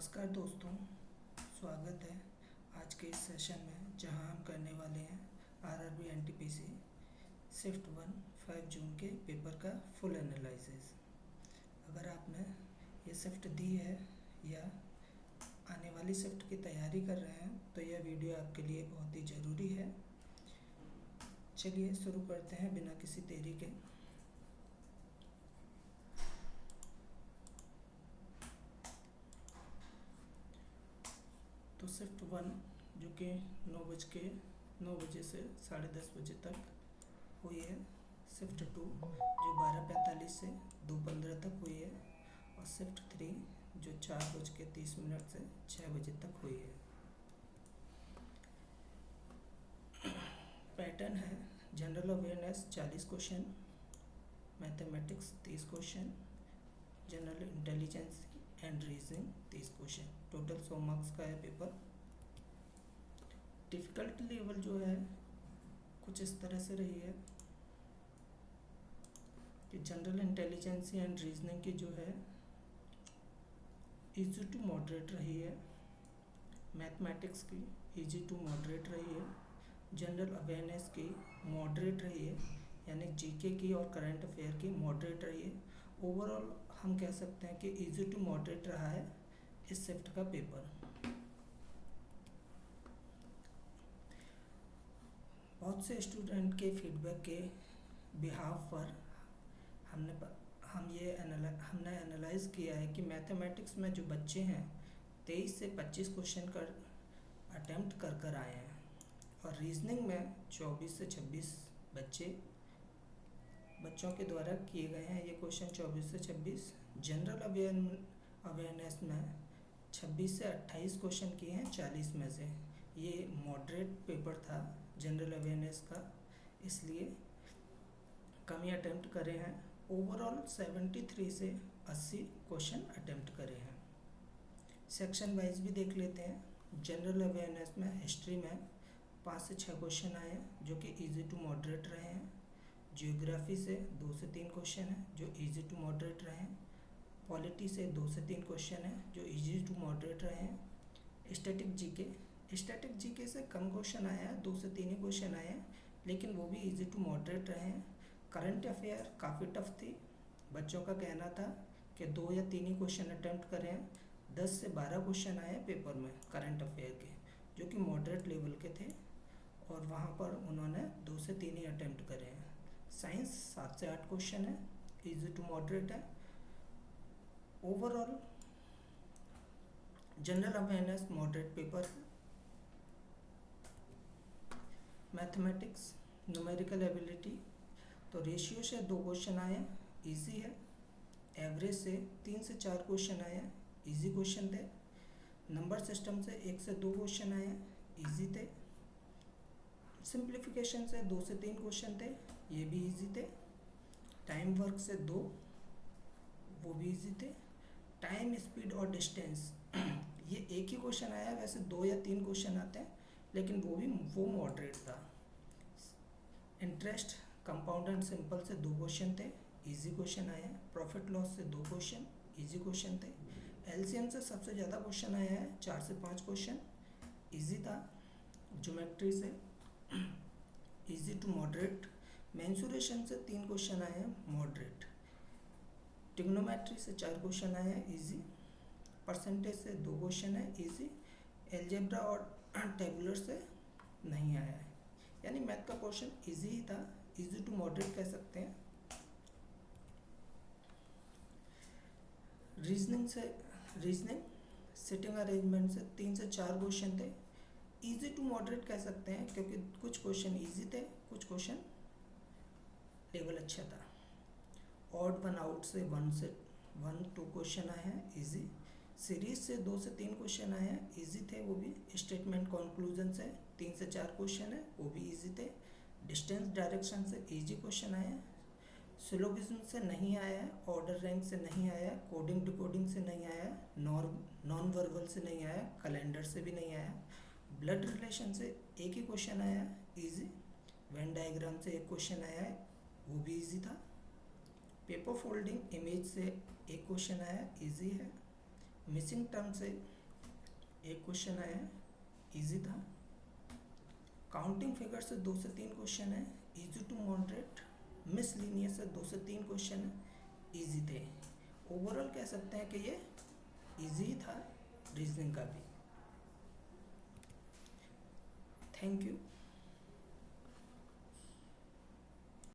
नमस्कार दोस्तों, स्वागत है आज के इस सेशन में जहां हम करने वाले हैं आरआरबी एनटीपीसी शिफ्ट 1 5 जून के पेपर का फुल एनालिसिस। अगर आपने ये शिफ्ट दी है या आने वाली शिफ्ट की तैयारी कर रहे हैं तो यह वीडियो आपके लिए बहुत ही ज़रूरी है। चलिए शुरू करते हैं बिना किसी देरी के। तो शिफ्ट 1 जो कि 9 बजे से 10:30 बजे तक हुई है। शिफ्ट 2 जो 12:45 से 2:15 तक हुई है। और शिफ्ट 3 जो 4:30 से 6 बजे तक हुई है। पैटर्न है general awareness 40 question, mathematics 30 question, general intelligence and reasoning 30 question. Total 100 marks का है पेपर। डिफ़िकल्ट लेवल जो है कुछ इस तरह से रही है कि जनरल इंटेलिजेंस एंड रीजनिंग की जो है इजी टू मॉडरेट रही है, मैथमेटिक्स की इजी टू मॉडरेट रही है, जनरल अवेयरनेस की मॉडरेट रही है, यानी जीके की और करंट अफेयर की मॉडरेट रही है। ओवरऑल हम कह सकते हैं कि इजी टू मॉडरेट रहा है इस शिफ्ट का पेपर। बहुत से स्टूडेंट के फीडबैक के बिहाफ पर हमने एनालाइज किया है कि मैथमेटिक्स में जो बच्चे हैं 23 से 25 क्वेश्चन कर अटेम्प्ट कर आए हैं और रीजनिंग में 24 से 26 बच्चों के द्वारा किए गए हैं ये क्वेश्चन 24 से 26। जनरल अवेयरनेस में 26 से 28 क्वेश्चन किए हैं 40 में से। ये मॉडरेट पेपर था जनरल अवेयरनेस का, इसलिए कम ही अटेम्प्ट करे हैं। ओवरऑल 73 से 80 क्वेश्चन अटेम्प्ट करे हैं। सेक्शन वाइज भी देख लेते हैं। जनरल अवेयरनेस में हिस्ट्री में 5 से 6 क्वेश्चन आए हैं जो कि इजी टू मॉडरेट रहे हैं। जियोग्राफी से 2 से 3 क्वेश्चन हैं जो इजी टू मॉडरेट रहे हैं। पॉलिटी से 2 से 3 क्वेश्चन हैं जो इजी टू मॉडरेट रहे हैं। स्टैटिक जीके से कम क्वेश्चन आया है, 2 से 3 ही क्वेश्चन आए हैं, लेकिन वो भी इजी टू मॉडरेट रहे हैं। करंट अफेयर काफ़ी टफ थी। बच्चों का कहना था कि 2 या 3 ही क्वेश्चन अटैम्प्ट करें हैं। 10 से 12 क्वेश्चन आए पेपर में करंट अफेयर के, जो कि मॉडरेट लेवल के थे और वहाँ पर उन्होंने 2 से 3 ही अटैम्प्ट करे हैं। साइंस 7 से 8 क्वेश्चन है, इजी टू मॉडरेट है। Overall general awareness moderate paper है। मैथमेटिक्स न्यूमेरिकल एबिलिटी तो रेशियो से 2 क्वेश्चन आए हैं, इजी है। एवरेज से 3 से 4 क्वेश्चन आए हैं, इजी क्वेश्चन थे। नंबर सिस्टम से 1 से 2 क्वेश्चन आए हैं, इजी थे। सिंप्लीफिकेशन से 2 से 3 क्वेश्चन थे, ये भी इजी थे। टाइम वर्क से 2, वो भी इजी थे। टाइम स्पीड और डिस्टेंस ये एक ही क्वेश्चन आया है, वैसे 2 या 3 क्वेश्चन आते हैं, लेकिन वो मॉडरेट था। इंटरेस्ट कंपाउंड एंड सिंपल से 2 क्वेश्चन थे, इजी क्वेश्चन आए हैं। प्रॉफिट लॉस से 2 क्वेश्चन, इजी क्वेश्चन थे। एलसीएम से सबसे ज़्यादा क्वेश्चन आया है, 4 से 5 क्वेश्चन, इजी था। ज्योमेट्री से इजी टू मॉडरेट। मेंसुरेशन से 3 क्वेश्चन आए हैं, मॉडरेट। ट्रिग्नोमेट्री से 4 क्वेश्चन आए हैं, इजी। परसेंटेज से 2 क्वेश्चन है, इजी। एलजेब्रा और टेबुलर से नहीं आया है, यानी मैथ का क्वेश्चन इजी ही था, इजी टू मॉडरेट कह सकते हैं। रीजनिंग सिटिंग अरेंजमेंट से 3 से 4 क्वेश्चन थे, इजी टू मॉडरेट कह सकते हैं, क्योंकि कुछ क्वेश्चन इजी थे, कुछ क्वेश्चन लेवल अच्छा था। ऑड वन आउट से 1-2 क्वेश्चन आए हैं, इजी। सीरीज से 2 से 3 क्वेश्चन आए हैं, इजी थे वो भी। स्टेटमेंट कंक्लूजन से 3 से 4 क्वेश्चन है, वो भी इजी थे। डिस्टेंस डायरेक्शन से इजी क्वेश्चन आए हैं। सिलोगिज्म से नहीं आया है, ऑर्डर रैंक से नहीं आया है, कोडिंग डिकोडिंग से नहीं आया है, नॉन वर्बल से नहीं आया, कैलेंडर से भी नहीं आया। ब्लड रिलेशन से एक ही क्वेश्चन आया है, इजी। वेन डायग्राम से एक क्वेश्चन आया है, वो भी इजी था। पेपर फोल्डिंग इमेज से एक क्वेश्चन आया, इजी है। मिसिंग टर्म से एक क्वेश्चन आया है, इजी था। काउंटिंग फिगर से 2 से 3 क्वेश्चन है, इजी टू मॉडरेट। मिसलिनियर से 2 से 3 क्वेश्चन है, इजी थे। ओवरऑल कह सकते हैं कि ये इजी था रीजनिंग का भी। Thank you.